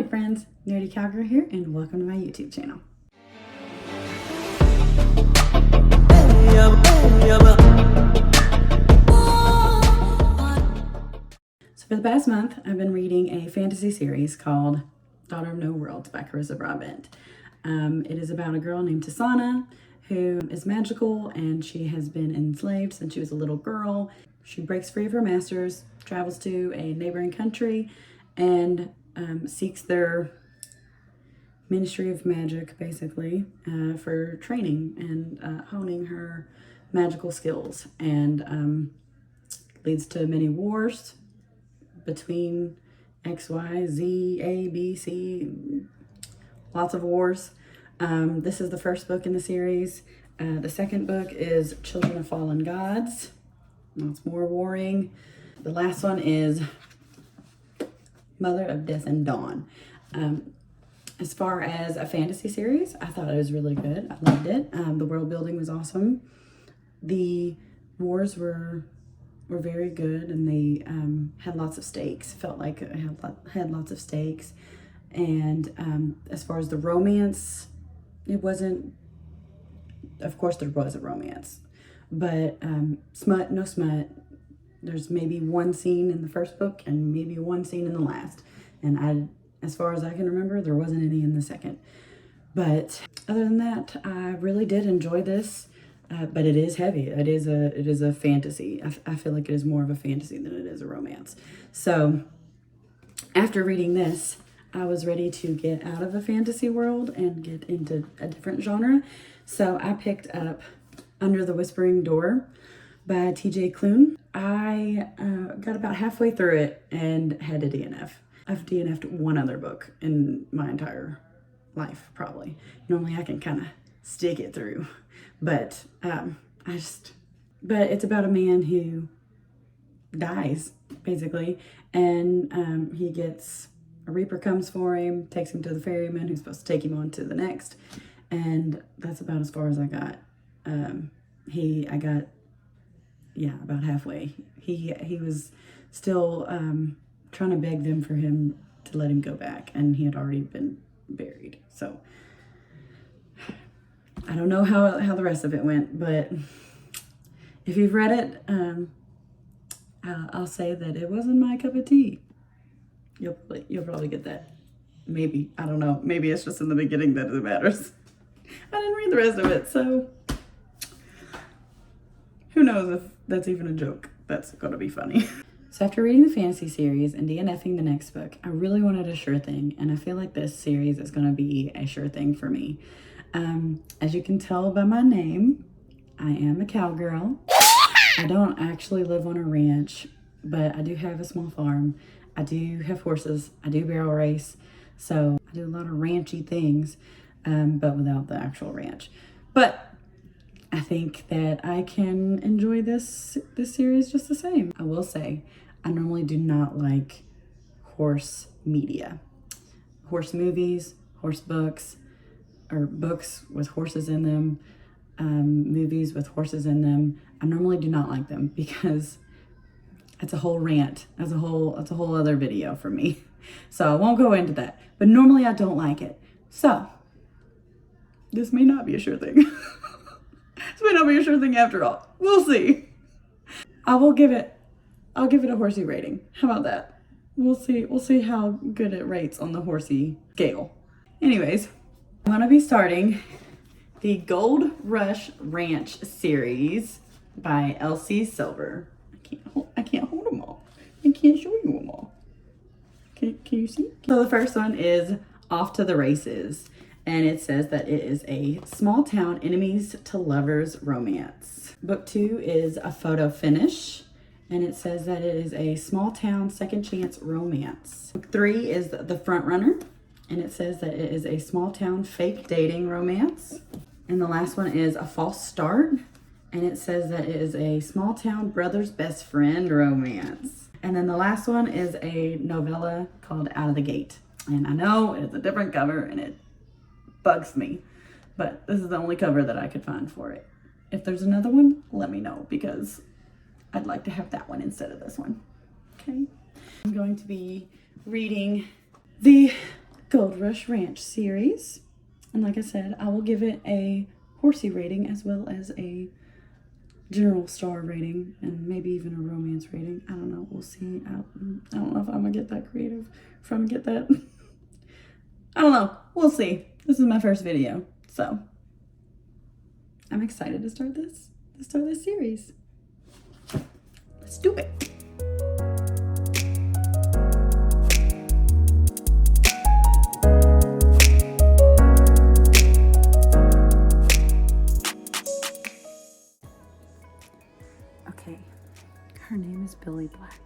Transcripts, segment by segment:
friends, Nerdy Cowgirl here, and welcome to my YouTube channel. So for the past month, I've been reading a fantasy series called Daughter of No Worlds by Carissa Broadbent. It is about a girl named Tasana who is magical, and she has been enslaved since she was a little girl. She breaks free of her masters, travels to a neighboring country, and seeks their Ministry of Magic, basically, for training and honing her magical skills. And leads to many wars between X, Y, Z, A, B, C, lots of wars. This is the first book in the series. The second book is Children of Fallen Gods. Lots more warring. The last one is Mother of Death and Dawn. As far as a fantasy series, I thought it was really good. I loved it. The world building was awesome. The wars were very good, and they had lots of stakes. Felt like it had lots of stakes. And as far as the romance, it wasn't, of course there was a romance, but smut, no smut. There's maybe one scene in the first book and maybe one scene in the last. And as far as I can remember, there wasn't any in the second. But other than that, I really did enjoy this. But it is heavy. It is a fantasy. I feel like it is more of a fantasy than it is a romance. So after reading this, I was ready to get out of a fantasy world and get into a different genre. So I picked up Under the Whispering Door by T.J. Klune. I got about halfway through it and had to DNF. I've DNF'd one other book in my entire life, probably. Normally I can kind of stick it through. But but it's about a man who dies, basically, and a reaper comes for him, takes him to the ferryman who's supposed to take him on to the next, and that's about as far as I got. I got about halfway. He was still trying to beg them for him to let him go back, and he had already been buried. So I don't know how the rest of it went, but if you've read it, I'll say that it wasn't my cup of tea. You'll probably get that. Maybe. I don't know. Maybe it's just in the beginning that it matters. I didn't read the rest of it, so who knows if that's even a joke. That's going to be funny. So after reading the fantasy series and DNFing the next book, I really wanted a sure thing, and I feel like this series is going to be a sure thing for me. As you can tell by my name, I am a cowgirl. I don't actually live on a ranch, but I do have a small farm. I do have horses. I do barrel race. So I do a lot of ranchy things, but without the actual ranch. But I think that I can enjoy this series just the same. I will say, I normally do not like horse media. Horse movies, horse books, or books with horses in them, movies with horses in them. I normally do not like them because it's a whole rant. That's a whole other video for me. So I won't go into that. But normally I don't like it. So this may not be a sure thing. This may not be a sure thing after all. We'll see. I'll give it a horsey rating. How about that? We'll see how good it rates on the horsey scale. Anyways, I'm going to be starting the Gold Rush Ranch series by Elsie Silver. I can't hold them all. I can't show you them all. Can you see? So the first one is Off to the Races, and it says that it is a small town enemies to lovers romance. Book 2 is A Photo Finish, and it says that it is a small town second chance romance. Book 3 is The Front Runner, and it says that it is a small town fake dating romance. And the last one is A False Start, and it says that it is a small town brother's best friend romance. And then the last one is a novella called Out of the Gate. And I know it's a different cover and it bugs me, but this is the only cover that I could find for it. If there's another one, let me know, because I'd like to have that one instead of this one. Okay. I'm going to be reading the Gold Rush Ranch series. And like I said, I will give it a horsey rating as well as a general star rating and maybe even a romance rating. I don't know. We'll see. I don't know if I'm going to get that creative. If I'm going to get that. I don't know. We'll see. This is my first video. So I'm excited to start this series. Let's do it. Okay, her name is Billy Black.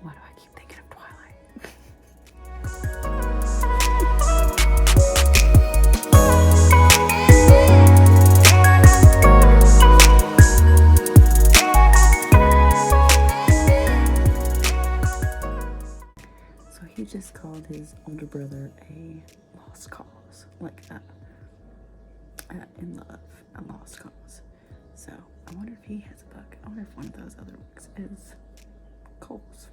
Why do I keep thinking of Twilight? So he just called his older brother a lost cause, like in love, a lost cause. So I wonder if he has a book. I wonder if one of those other books is Cole's.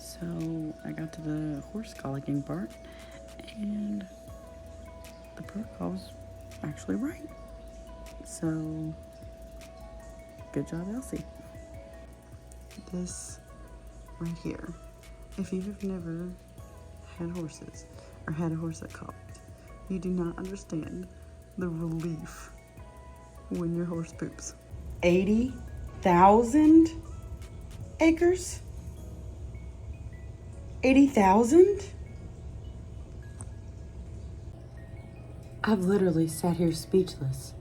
So I got to the horse colicking part, and the protocol was actually right. So good job, Elsie. This right here, if you've never had horses or had a horse that colicked, you do not understand the relief when your horse poops. 80,000 acres? 80,000? I've literally sat here speechless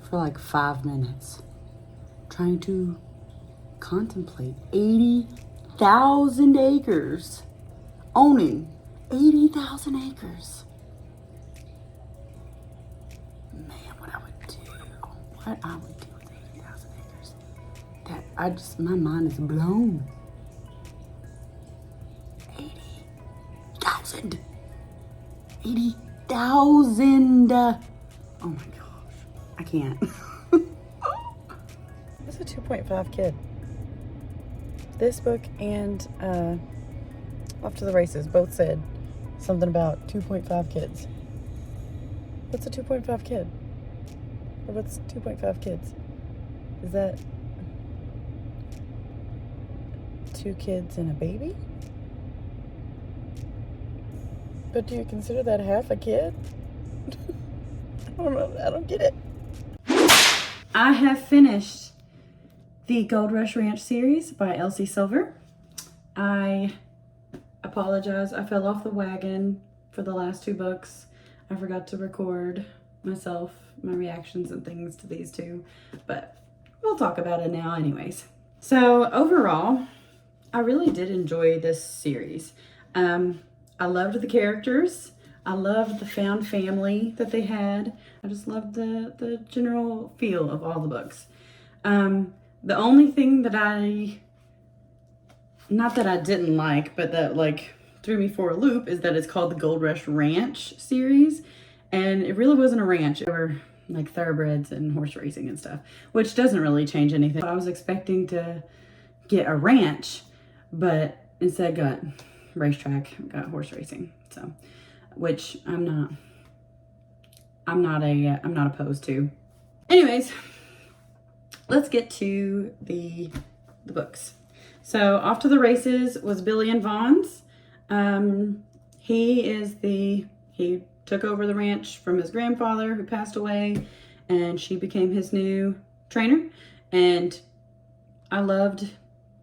for like 5 minutes trying to contemplate 80,000 acres. Owning 80,000 acres. Man, what I would do. What I would do with 80,000 acres. My mind is blown. 80,000. 80,000. Oh my gosh. I can't. That's a 2.5 kid. This book and Off to the Races both said something about 2.5 kids. What's a 2.5 kid? Or what's 2.5 kids? Is that 2 kids and a baby? But do you consider that half a kid? I don't know. I don't get it. I have finished the Gold Rush Ranch series by Elsie Silver. I apologize. I fell off the wagon for the last 2 books. I forgot to record myself, my reactions and things to these 2, but we'll talk about it now anyways. So overall, I really did enjoy this series. I loved the characters. I loved the found family that they had. I just loved the general feel of all the books. The only thing that not that I didn't like, but that like threw me for a loop is that it's called the Gold Rush Ranch series. And it really wasn't a ranch. It were like thoroughbreds and horse racing and stuff, which doesn't really change anything. I was expecting to get a ranch, but instead got racetrack, got horse racing. So, which I'm not opposed to. Anyways, let's get to the books. So Off to the Races was Billy and Vaughn's. He took over the ranch from his grandfather who passed away, and she became his new trainer. And I loved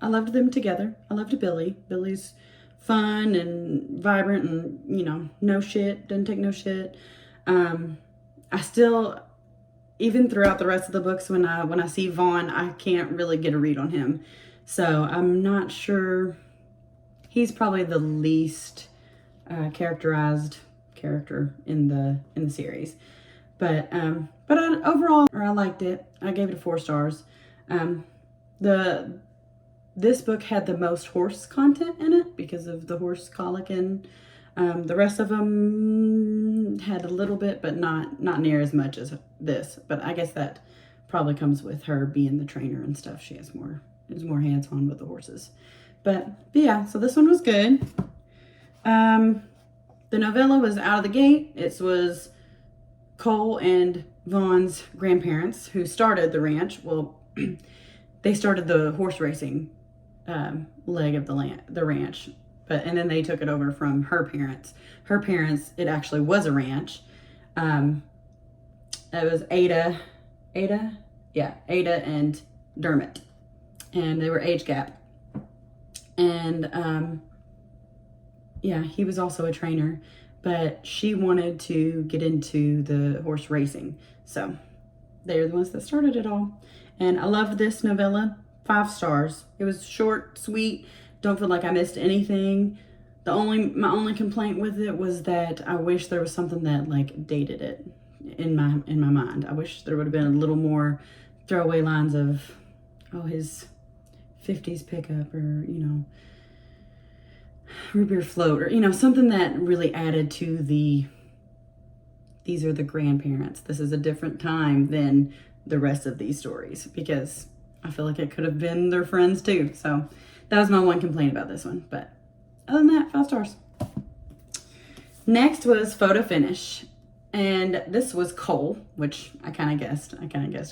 them together. I loved Billy. Billy's fun and vibrant and, no shit, doesn't take no shit. I still, even throughout the rest of the books, when I see Vaughn, I can't really get a read on him. So I'm not sure. He's probably the least characterized character in the series. But overall, I liked it. I gave it 4 stars. This book had the most horse content in it because of the horse colic, and the rest of them had a little bit, but not near as much as this. But I guess that probably comes with her being the trainer and stuff. She is more hands-on with the horses. But yeah, so this one was good. The novella was out of the gate. It was Cole and Vaughn's grandparents who started the ranch. Well, they started the horse racing leg of the ranch, and then they took it over from her parents. Her parents, it actually was a ranch. It was Ada and Dermot, and they were age gap. And yeah, he was also a trainer, but she wanted to get into the horse racing. So they're the ones that started it all. And I loved this novella. 5 stars. It was short, sweet. Don't feel like I missed anything. My only complaint with it was that I wish there was something that like dated it in my mind. I wish there would have been a little more throwaway lines of, oh, his 50s pickup, or root beer float, or something that really added to these are the grandparents. This is a different time than the rest of these stories, because I feel like it could have been their friends too. So that was my one complaint about this one. But other than that, 5 stars. Next was Photo Finish. And this was Cole, which I kind of guessed.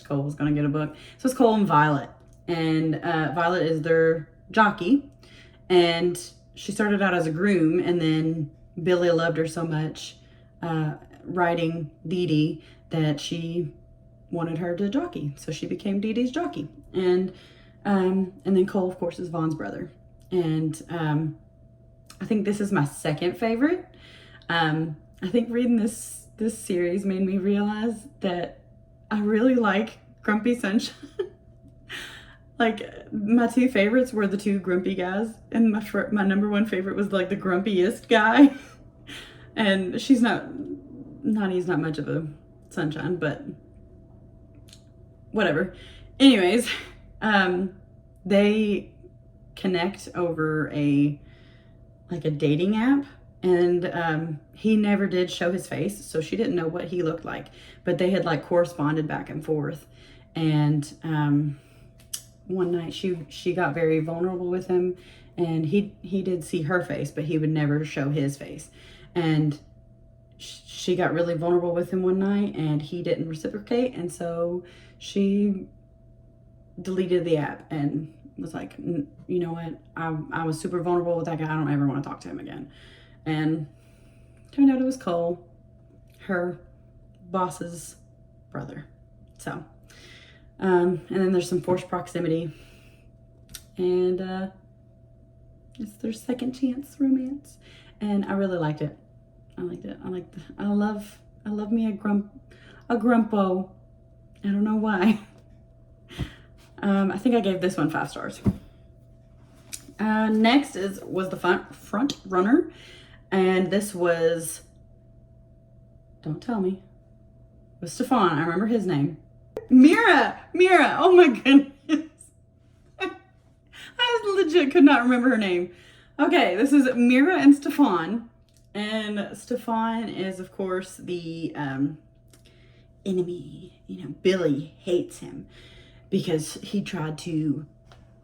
Cole was going to get a book. So it's Cole and Violet. And Violet is their jockey. And she started out as a groom, and then Billy loved her so much riding Dee Dee that she wanted her to jockey. So she became Dee Dee's jockey. And then Cole, of course, is Vaughn's brother. And I think this is my second favorite. I think reading this series made me realize that I really like Grumpy Sunshine. Like, my 2 favorites were the 2 grumpy guys, and my number 1 favorite was like the grumpiest guy. And he's not much of a sunshine, but whatever. Anyways, they connect over a dating app, and he never did show his face, so she didn't know what he looked like, but they had like corresponded back and forth. And one night she got very vulnerable with him, and he did see her face, but he would never show his face. And she got really vulnerable with him one night, and he didn't reciprocate, and so she deleted the app and was like, you know what, I was super vulnerable with that guy. I don't ever want to talk to him again. And turned out it was Cole, her boss's brother. So and then there's some forced proximity, and it's their second chance romance, and I really liked it. I love me a grumpo. I don't know why. I think I gave this one 5 stars. Next was the front runner, and this was, don't tell me, it was Stefan. I remember his name. Mira. Oh my goodness. I legit could not remember her name. Okay, this is Mira and Stefan. And Stefan is, of course, the enemy. Billy hates him because he tried to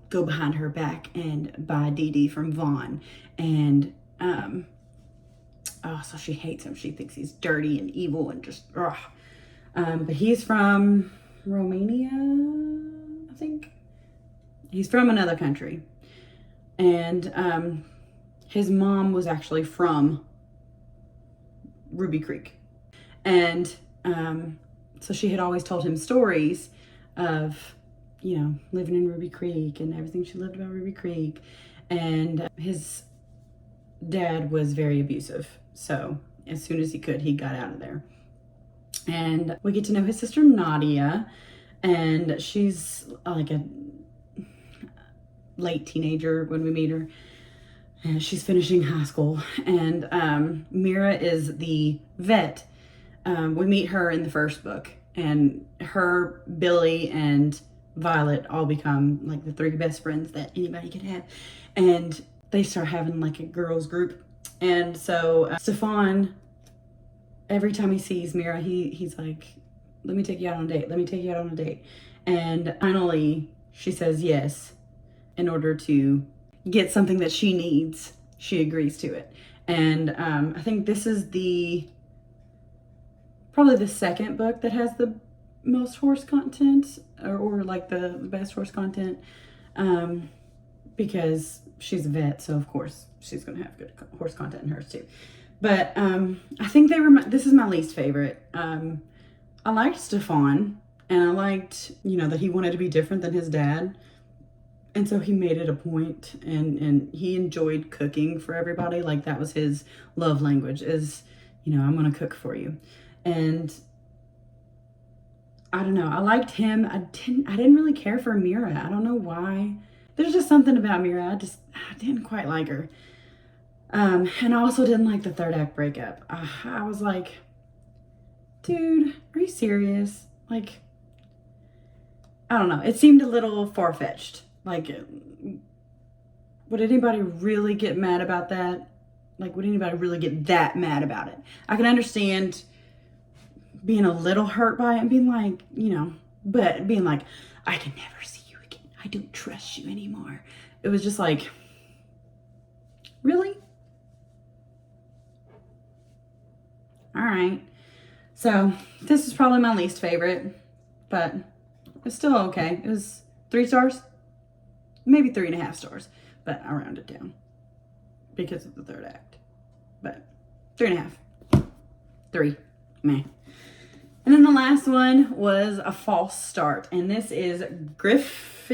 go behind her back and buy Dee Dee from Vaughn. And so she hates him. She thinks he's dirty and evil and just ugh. But he's from Romania, I think. He's from another country. And his mom was actually from Ruby Creek. And so she had always told him stories of, living in Ruby Creek and everything she loved about Ruby Creek. And his dad was very abusive. So as soon as he could, he got out of there. And we get to know his sister Nadia, and she's like late teenager when we meet her. And she's finishing high school. And Mira is the vet. We meet her in the first book. And her, Billy, and Violet all become like the 3 best friends that anybody could have. And they start having like a girls group. And so Stefan, every time he sees Mira, he's like, let me take you out on a date. Let me take you out on a date. And finally, she says yes. In order to get something that she needs, she agrees to it. And I think this is probably the second book that has the most horse content, or like the best horse content, because she's a vet, so of course she's gonna have good horse content in hers too. But I think this is my least favorite. I liked Stefan, and I liked, that he wanted to be different than his dad. And so he made it a point, and he enjoyed cooking for everybody. Like, that was his love language, is, I'm going to cook for you. And I don't know. I liked him. I didn't really care for Mira. I don't know why. There's just something about Mira. I didn't quite like her. And I also didn't like the third act breakup. I was like, dude, are you serious? Like, I don't know. It seemed a little far-fetched. Like, would anybody really get mad about that? Like, would anybody really get that mad about it? I can understand being a little hurt by it and being like, but being like, I can never see you again. I don't trust you anymore. It was just like, really? All right. So this is probably my least favorite, but it's still okay. It was 3 stars. Maybe 3.5 stars, but I rounded down because of the third act. But 3.5. 3. Meh. And then the last one was a false start. And this is Griff,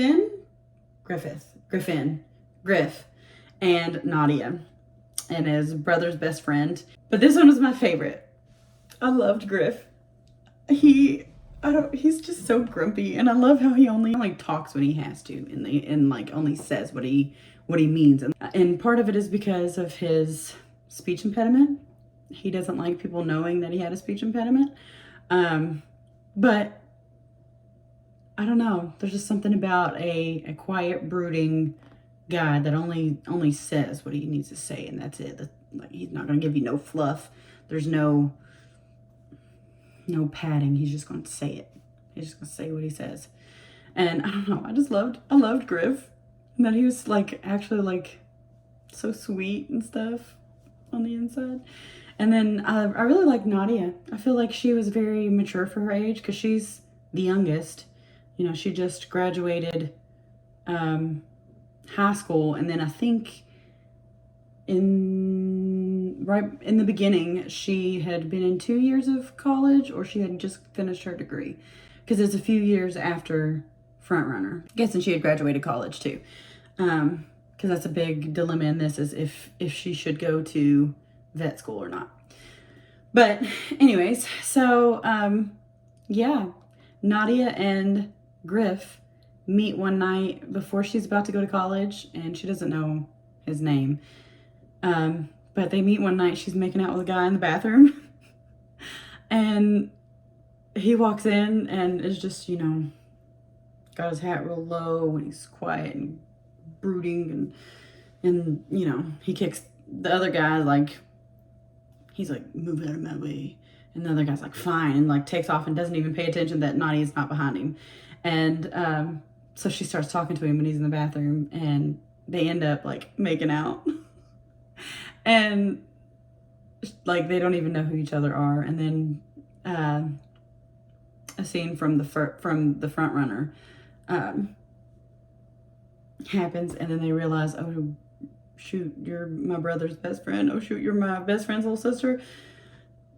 and Nadia, and his brother's best friend. But this one was my favorite. I loved Griff. He's just so grumpy, and I love how he only talks when he has to, and only says what he means. And part of it is because of his speech impediment. He doesn't like people knowing that he had a speech impediment. But I don't know. There's just something about a quiet, brooding guy that only says what he needs to say, and that's it. He's not going to give you no fluff. There's no padding. He's just going to say it. He's just going to say what he says. And I don't know. I loved Griff. And that he was actually so sweet and stuff on the inside. And then I really like Nadia. I feel like she was very mature for her age, because she's the youngest. She just graduated high school, and then I think right in the beginning, she had been in 2 years of college, or she had just finished her degree, because it's a few years after Frontrunner. Guessing she had graduated college too, because that's a big dilemma in this, is if she should go to vet school or not. But anyways, so yeah, Nadia and Griff meet one night before she's about to go to college, and she doesn't know his name. But they meet one night. She's making out with a guy in the bathroom. And he walks in and is just, got his hat real low, and he's quiet and brooding. And he kicks the other guy, he's like, move out of my way. And the other guy's like, fine. And takes off and doesn't even pay attention that Nadia's not behind him. And so she starts talking to him when he's in the bathroom, and they end up making out. And they don't even know who each other are. And then a scene from the Frontrunner happens, and then they realize, oh shoot, you're my brother's best friend. Oh shoot, you're my best friend's little sister.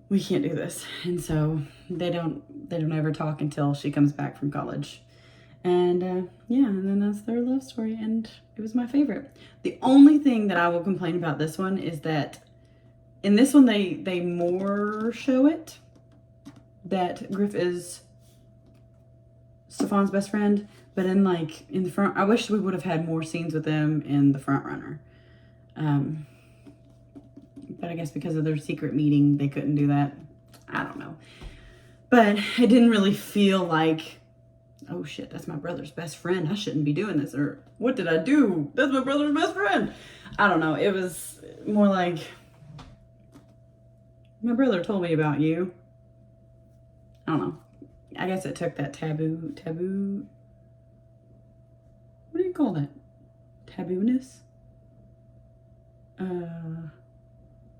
We can't do this. And so they don't ever talk until she comes back from college. And yeah, and then that's their love story, and it was my favorite. The only thing that I will complain about this one is that in this one they more show it that Griff is Stefan's best friend, But in the front, I wish we would have had more scenes with them in the front runner. But I guess because of their secret meeting, they couldn't do that. I don't know. But it didn't really feel like, oh shit, that's my brother's best friend. I shouldn't be doing this. Or what did I do? That's my brother's best friend. I don't know. It was more like, my brother told me about you. I don't know. I guess it took that taboo. What do you call that? Tabooness?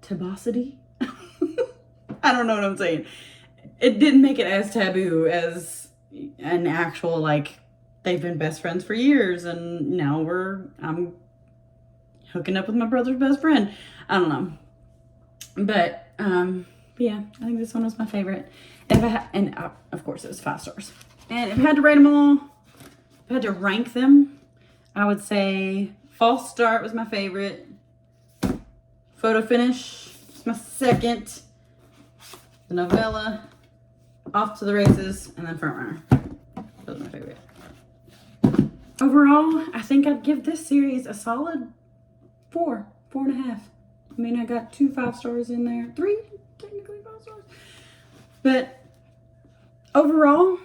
Tabosity? I don't know what I'm saying. It didn't make it as taboo as an actual, like, they've been best friends for years and now I'm hooking up with my brother's best friend. I don't know. But yeah, I think this one was my favorite. And of course it was 5 stars. And if I had to rate them all, if I had to rank them, I would say False Start was my favorite. Photo Finish was my second. The Novella, Off to the Races, and then Front Runner. Those are my favorite. Overall, I think I'd give this series a solid 4.5. I mean, I got 2 5 stars in there. 3, technically 5 stars. But overall,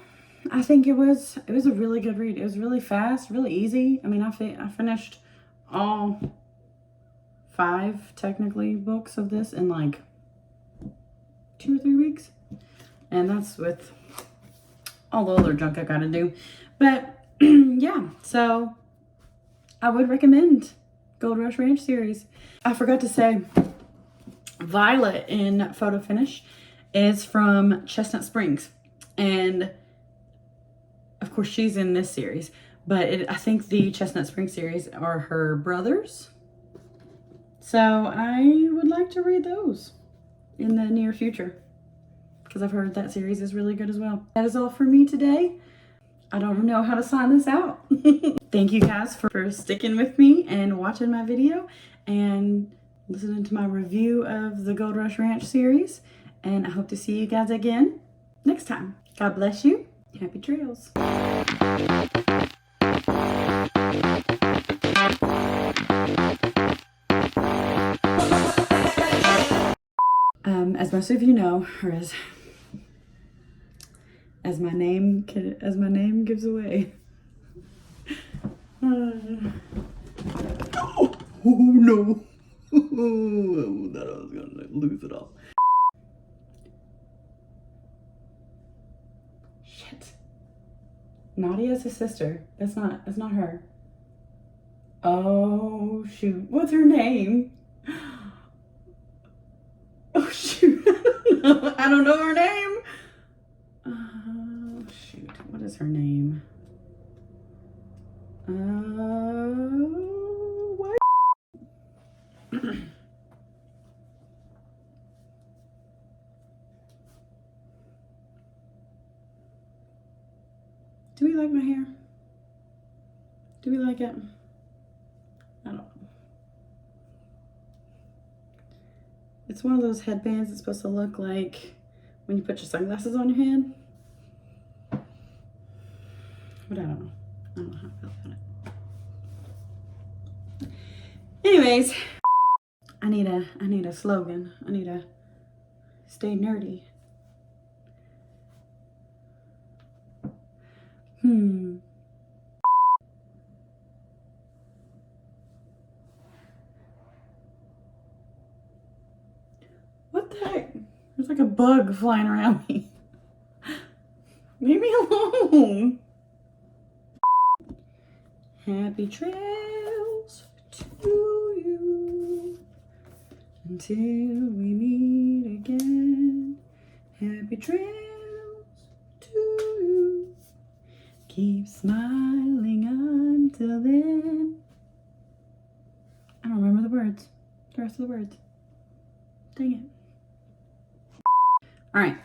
I think it was a really good read. It was really fast, really easy. I mean, I finished all 5 technically books of this in like 2 or 3 weeks. And that's with all the other junk I gotta do. But yeah, so I would recommend Gold Rush Ranch series. I forgot to say, Violet in Photo Finish is from Chestnut Springs. And of course she's in this series. But I think the Chestnut Springs series are her brothers. So I would like to read those in the near future, because I've heard that series is really good as well. That is all for me today. I don't know how to sign this out. Thank you guys for sticking with me and watching my video and listening to my review of the Gold Rush Ranch series. And I hope to see you guys again next time. God bless you. Happy trails. As most of you know, or as my name gives away. Oh no! I thought I was gonna lose it all. Shit. Nadia's his sister. That's not her. Oh shoot! What's her name? Oh shoot! I don't know her name. Oh shoot! What is her name? What? Do we like my hair? Do we like it? I don't know. It's one of those headbands that's supposed to look like when you put your sunglasses on your head. But I don't know. I don't know how I feel about it. Anyways, I need a slogan. I need to stay nerdy. What the heck? There's like a bug flying around me. Leave me alone. Happy trails to you until we meet again. Happy trails to you. Keep smiling until then. I don't remember the rest of the words. Dang it. All right.